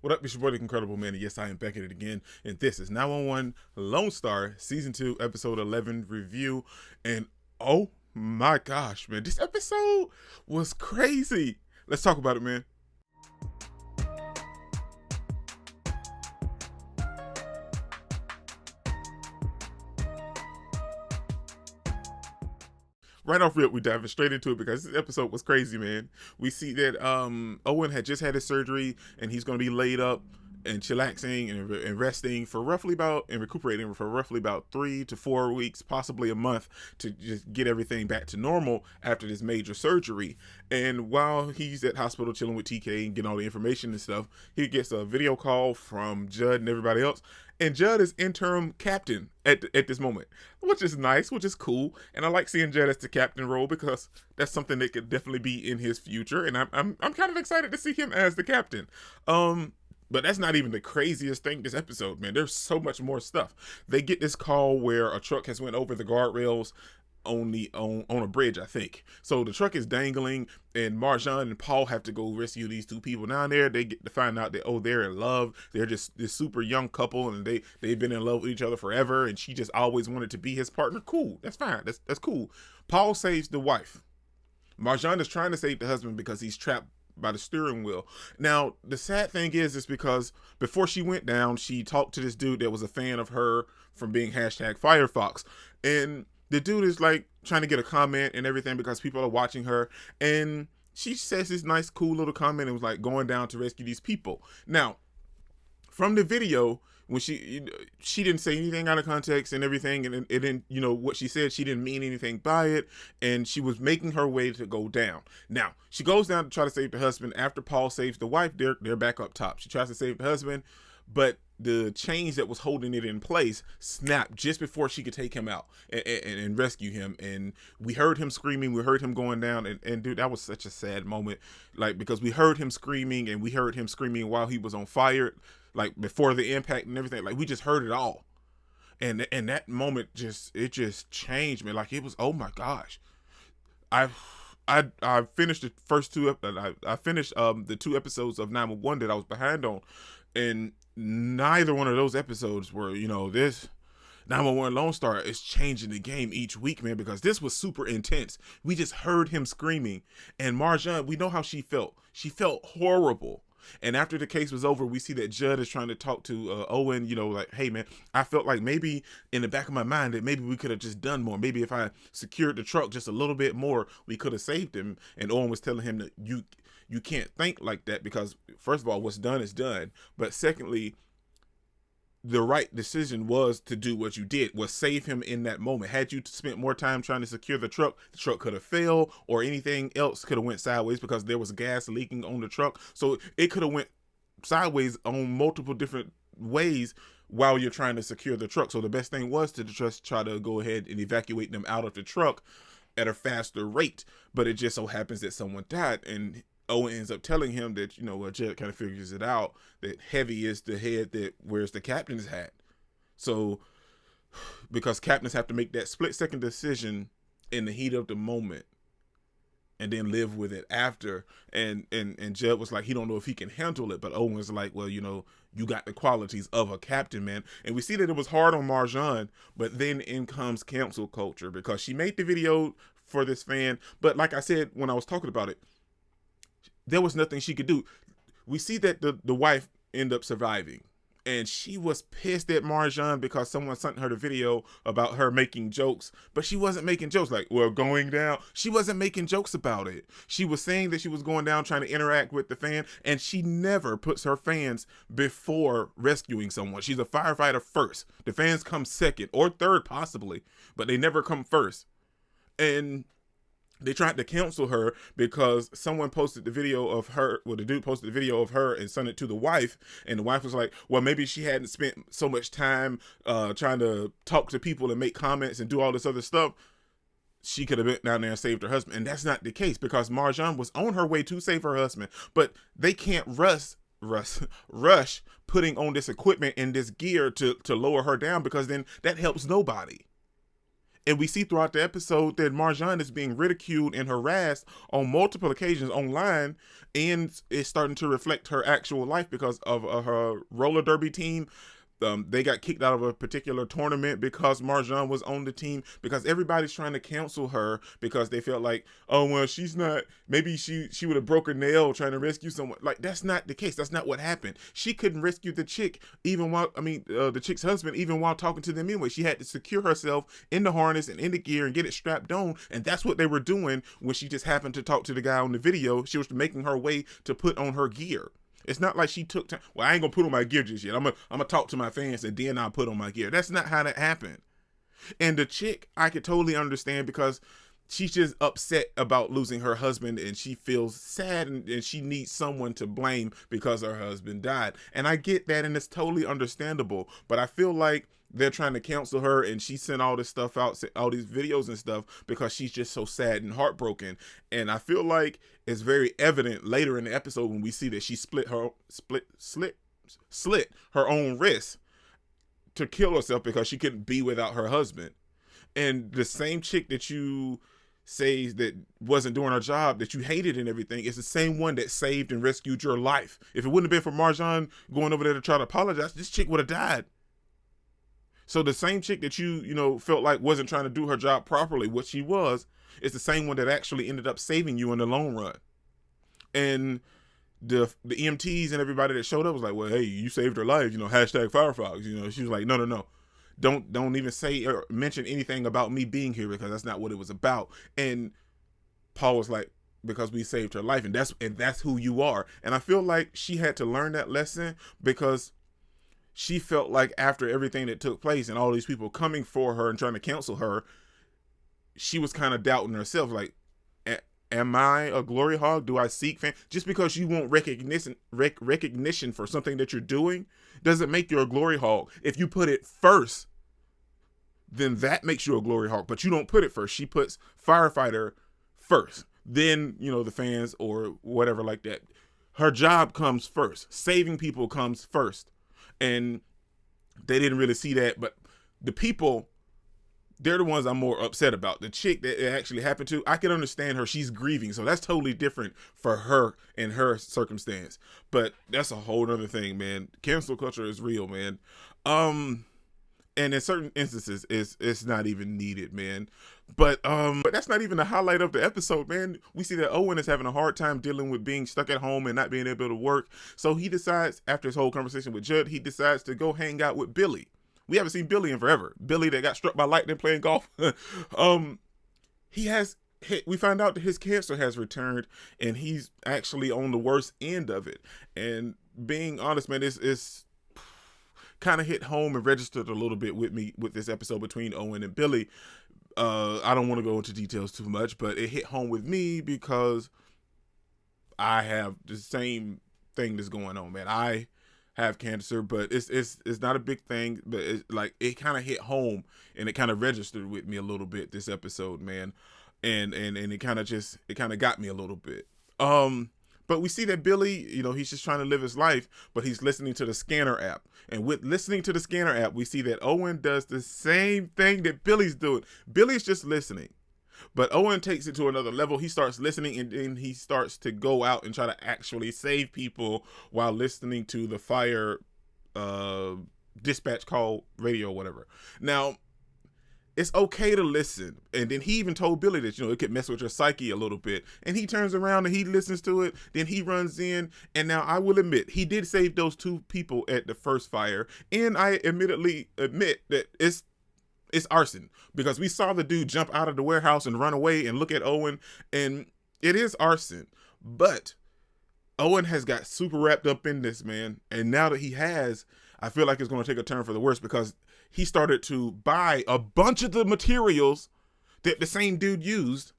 What up, it's your boy, the Incredible Man, and yes, I am back at it again, and this is 911 Lone Star, Season 2, Episode 11 review, and oh my gosh, man, this episode was crazy. Let's talk about it, man. Right off rip, we diving straight into it because this episode was crazy, man. We see that Owen had just had his surgery and he's going to be laid up and chillaxing and resting for roughly about and recuperating for roughly about 3 to 4 weeks, possibly a month, to just get everything back to normal after this major surgery. And while he's at hospital chilling with TK and getting all the information and stuff, he gets a video call from Judd and everybody else. And Judd is interim captain at this moment, which is nice, which is cool. And I like seeing Judd as the captain role because that's something that could definitely be in his future. And I'm kind of excited to see him as the captain. But that's not even the craziest thing this episode, man. There's so much more stuff. They get this call where a truck has went over the guardrails on a bridge, I think. So the truck is dangling, and Marjan and Paul have to go rescue these two people down there. They get to find out that they're in love. They're just this super young couple, and they've been in love with each other forever. And she just always wanted to be his partner. Cool, that's fine. That's cool. Paul saves the wife. Marjan is trying to save the husband because he's trapped by the steering wheel. Now, the sad thing is because before she went down, she talked to this dude that was a fan of her from being #Firefox. And the dude is like trying to get a comment and everything because people are watching her. And she says this nice, cool little comment and was like going down to rescue these people. Now, from the video, when she didn't say anything out of context and everything, and it didn't, what she said, she didn't mean anything by it, and she was making her way to go down. Now, she goes down to try to save the husband. After Paul saves the wife, they're back up top. She tries to save the husband, but the chains that was holding it in place snapped just before she could take him out and rescue him. And we heard him screaming, we heard him going down, and dude, that was such a sad moment, like, because we heard him screaming, and we heard him screaming while he was on fire, like before the impact and everything. Like, we just heard it all, and that moment just changed me. Like, it was, oh my gosh. I finished the first two. I finished the 2 episodes of 911 that I was behind on, and neither one of those episodes were, this 911 Lone Star is changing the game each week, man, because this was super intense. We just heard him screaming, and Marjan, we know how she felt. She felt horrible. And after the case was over, we see that Judd is trying to talk to Owen, like, hey, man, I felt like maybe in the back of my mind that maybe we could have just done more. Maybe if I secured the truck just a little bit more, we could have saved him. And Owen was telling him that you can't think like that because, first of all, what's done is done. But secondly, the right decision was to do what you did, was save him in that moment. Had you spent more time trying to secure the truck could have failed, or anything else could have went sideways because there was gas leaking on the truck. So it could have went sideways on multiple different ways while you're trying to secure the truck. So the best thing was to just try to go ahead and evacuate them out of the truck at a faster rate. But it just so happens that someone died, and Owen ends up telling him that, Judd kind of figures it out, that Heavy is the head that wears the captain's hat. So, because captains have to make that split-second decision in the heat of the moment and then live with it after. And Judd was like, he don't know if he can handle it. But Owen was like, well, you got the qualities of a captain, man. And we see that it was hard on Marjan, but then in comes cancel culture because she made the video for this fan. But like I said when I was talking about it, there was nothing she could do. We see that the wife ended up surviving, and she was pissed at Marjan because someone sent her the video about her making jokes, but she wasn't making jokes like, well, going down. She wasn't making jokes about it. She was saying that she was going down trying to interact with the fan, and she never puts her fans before rescuing someone. She's a firefighter first. The fans come second or third possibly, but they never come first. And they tried to cancel her because someone posted the video of her. Well, the dude posted the video of her and sent it to the wife. And the wife was like, well, maybe she hadn't spent so much time trying to talk to people and make comments and do all this other stuff. She could have been down there and saved her husband. And that's not the case because Marjan was on her way to save her husband. But they can't rush putting on this equipment and this gear to lower her down because then that helps nobody. And we see throughout the episode that Marjan is being ridiculed and harassed on multiple occasions online, and it's starting to reflect her actual life because of her roller derby team. They got kicked out of a particular tournament because Marjan was on the team, because everybody's trying to cancel her because they felt like, oh, well, she's not, maybe she would have broke her nail trying to rescue someone. Like, that's not the case. That's not what happened. She couldn't rescue the chick even while, the chick's husband, even while talking to them anyway. She had to secure herself in the harness and in the gear and get it strapped on. And that's what they were doing when she just happened to talk to the guy on the video. She was making her way to put on her gear. It's not like she took time. Well, I ain't gonna put on my gear just yet. I'm gonna talk to my fans and then I'll put on my gear. That's not how that happened. And the chick, I could totally understand, because she's just upset about losing her husband, and she feels sad, and she needs someone to blame because her husband died. And I get that, and it's totally understandable. But I feel like they're trying to cancel her, and she sent all this stuff out, all these videos and stuff, because she's just so sad and heartbroken. And I feel like it's very evident later in the episode when we see that she slit her own wrist to kill herself because she couldn't be without her husband. And the same chick that you say that wasn't doing her job, that you hated and everything, is the same one that saved and rescued your life. If it wouldn't have been for Marjan going over there to try to apologize, this chick would have died. So the same chick that you felt like wasn't trying to do her job properly, what she was, is the same one that actually ended up saving you in the long run. And the EMTs and everybody that showed up was like, well, hey, you saved her life, hashtag Firefox. She was like, no. Don't even say or mention anything about me being here, because that's not what it was about. And Paul was like, because we saved her life, and that's who you are. And I feel like she had to learn that lesson, because she felt like after everything that took place and all these people coming for her and trying to cancel her, she was kind of doubting herself, like, am I a glory hog? Do I seek fame? Just because you want recognition for something that you're doing doesn't make you a glory hog. If you put it first, then that makes you a glory hog. But you don't put it first. She puts firefighter first. Then, the fans or whatever like that. Her job comes first. Saving people comes first. And they didn't really see that. But the people, they're the ones I'm more upset about. The chick that it actually happened to, I can understand her. She's grieving. So that's totally different for her and her circumstance. But that's a whole other thing, man. Cancel culture is real, man. And in certain instances, it's not even needed, man. But that's not even the highlight of the episode, man. We see that Owen is having a hard time dealing with being stuck at home and not being able to work. So he decides, after his whole conversation with Judd, he decides to go hang out with Billy. We haven't seen Billy in forever. Billy that got struck by lightning playing golf. We find out that his cancer has returned, and he's actually on the worst end of it. And being honest, man, it's kind of hit home and registered a little bit with me with this episode between Owen and Billy. I don't want to go into details too much, but it hit home with me because I have the same thing that's going on, man. I have cancer, but it's not a big thing, but it kind of hit home and it kind of registered with me a little bit this episode, man. And it kind of got me a little bit. But we see that Billy, he's just trying to live his life, but he's listening to the Scanner app. And with listening to the Scanner app, we see that Owen does the same thing that Billy's doing. Billy's just listening, but Owen takes it to another level. He starts listening, and then he starts to go out and try to actually save people while listening to the fire dispatch call radio or whatever. Now, it's okay to listen. And then he even told Billy that, it could mess with your psyche a little bit. And he turns around and he listens to it. Then he runs in. And now I will admit, he did save those two people at the first fire. And I admittedly admit that it's arson, because we saw the dude jump out of the warehouse and run away and look at Owen. And it is arson. But Owen has got super wrapped up in this, man. And now that he has, I feel like it's going to take a turn for the worse, because he started to buy a bunch of the materials that the same dude used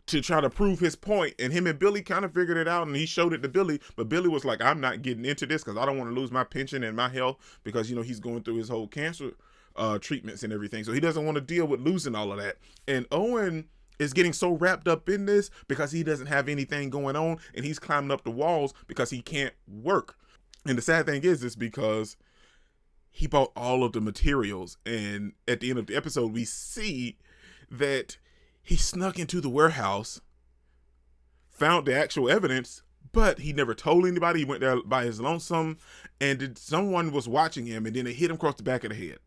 to try to prove his point. And him and Billy kind of figured it out, and he showed it to Billy. But Billy was like, I'm not getting into this because I don't want to lose my pension and my health, because, he's going through his whole cancer treatments and everything. So he doesn't want to deal with losing all of that. And Owen is getting so wrapped up in this because he doesn't have anything going on, and he's climbing up the walls because he can't work. And the sad thing is because he bought all of the materials. And at the end of the episode, we see that he snuck into the warehouse, found the actual evidence, but he never told anybody. He went there by his lonesome, and someone was watching him, and then they hit him across the back of the head.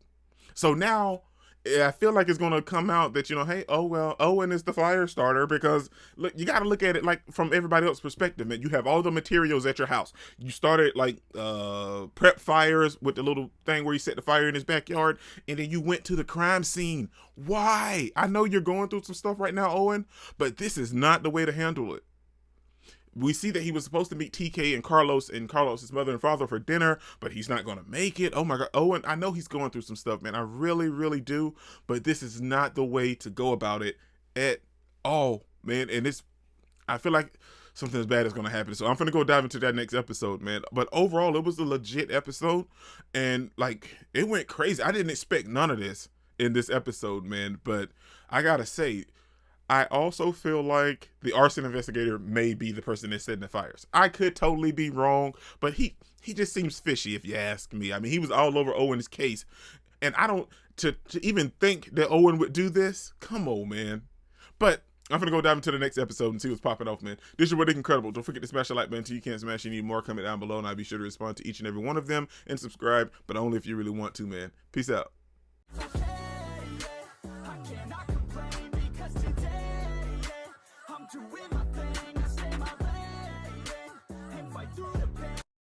So now I feel like it's going to come out that, hey, oh, well, Owen is the fire starter, because look, you got to look at it like from everybody else's perspective, man. You have all the materials at your house. You started like prep fires with the little thing where you set the fire in his backyard, and then you went to the crime scene. Why? I know you're going through some stuff right now, Owen, but this is not the way to handle it. We see that he was supposed to meet TK and Carlos's mother and father for dinner, but he's not going to make it. Oh my God, Owen, I know he's going through some stuff, man. I really, really do. But this is not the way to go about it at all, man. And I feel like something as bad is going to happen. So I'm going to go dive into that next episode, man. But overall, it was a legit episode. And like, it went crazy. I didn't expect none of this in this episode, man. But I got to say, I also feel like the arson investigator may be the person that's setting the fires. I could totally be wrong, but he just seems fishy, if you ask me. I mean, he was all over Owen's case, and I don't to even think that Owen would do this. Come on, man. But I'm gonna go dive into the next episode and see what's popping off, man. This is Rick Incredible. Don't forget to smash the like button until you can't smash any more. Comment down below, and I'll be sure to respond to each and every one of them and subscribe, but only if you really want to, man. Peace out. Doing my